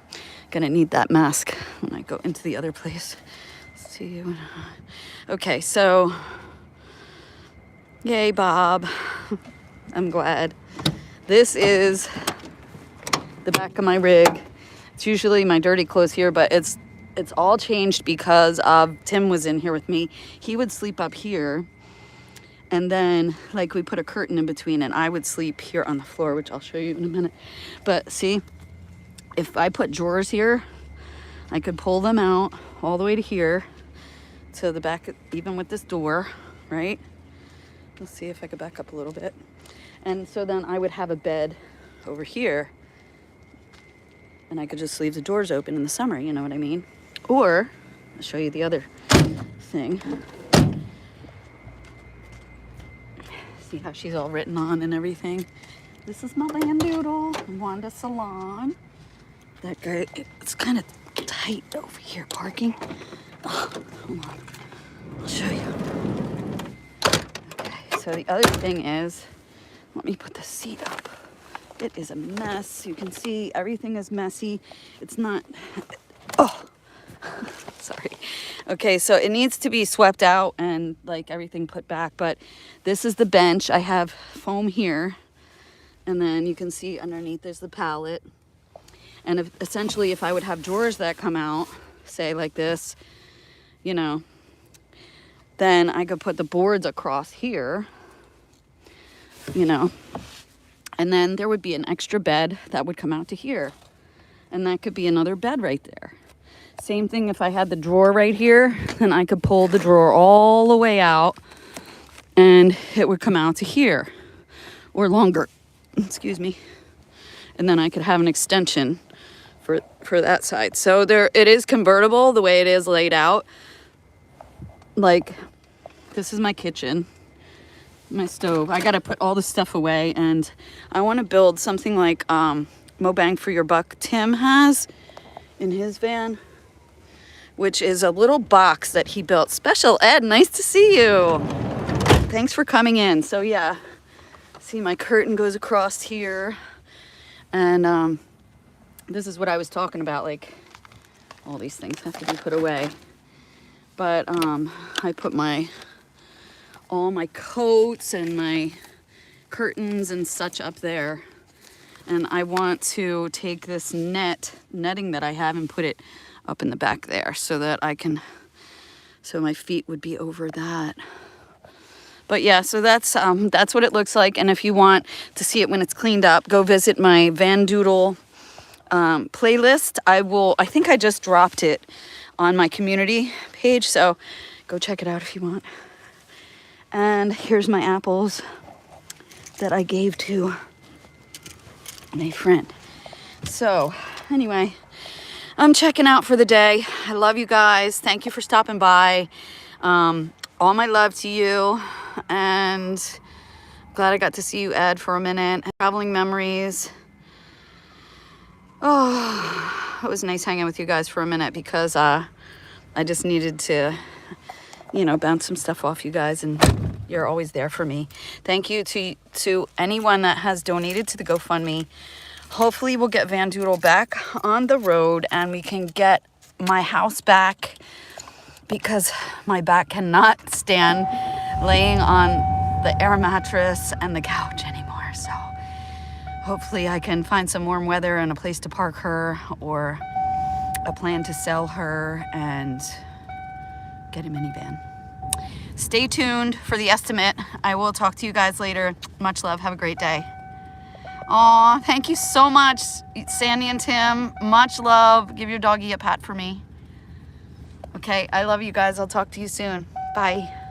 need that mask when I go into the other place. See you. Okay, so yay, Bob. I'm glad. This is the back of my rig. It's usually my dirty clothes here, but it's all changed because Tim was in here with me. He would sleep up here, and then like we put a curtain in between, and I would sleep here on the floor, which I'll show you in a minute. But see, if I put drawers here, I could pull them out all the way to here to the back, even with this door, right? Let's see if I could back up a little bit. And so then I would have a bed over here, and I could just leave the doors open in the summer, you know what I mean? Or I'll show you the other thing. See how she's all written on and everything. This is my Van Doodle, Wanda Salon. That guy, it's kind of tight over here parking. Oh, hold on, I'll show you. Okay, so the other thing is, let me put the seat up. It is a mess. You can see everything is messy. It's not, oh, sorry. Okay, so it needs to be swept out and like everything put back, but this is the bench. I have foam here, and then you can see underneath there's the pallet. And essentially if I would have drawers that come out, say like this, you know, then I could put the boards across here, you know, and then there would be an extra bed that would come out to here, and that could be another bed right there. Same thing if I had the drawer right here, then I could pull the drawer all the way out and it would come out to here or longer, excuse me. And then I could have an extension for that side. So it is convertible the way it is laid out. Like, this is my kitchen, my stove. I gotta put all the stuff away, and I want to build something like Mo Bang for Your Buck Tim has in his van, which is a little box that he built. Special Ed, nice to see you. Thanks for coming in. So yeah, see, my curtain goes across here, and this is what I was talking about, like all these things have to be put away. But I put all my coats and my curtains and such up there. And I want to take this netting that I have and put it up in the back there so that so my feet would be over that. But yeah, so that's what it looks like. And if you want to see it when it's cleaned up, go visit my Van Doodle playlist. I think I just dropped it on my community page, so go check it out if you want. And here's my apples that I gave to my friend. So anyway, I'm checking out for the day. I love you guys. Thank you for stopping by. All my love to you, and glad I got to see you, Ed, for a minute. Traveling memories. Oh, it was nice hanging with you guys for a minute because I just needed to, you know, bounce some stuff off you guys, and you're always there for me. Thank you to anyone that has donated to the GoFundMe. Hopefully we'll get Van Doodle back on the road and we can get my house back, because my back cannot stand laying on the air mattress and the couch anymore. So hopefully I can find some warm weather and a place to park her, or a plan to sell her and get a minivan. Stay tuned for the estimate. I will talk to you guys later. Much love. Have a great day. Aw, thank you so much, Sandy and Tim. Much love. Give your doggy a pat for me. Okay, I love you guys. I'll talk to you soon. Bye.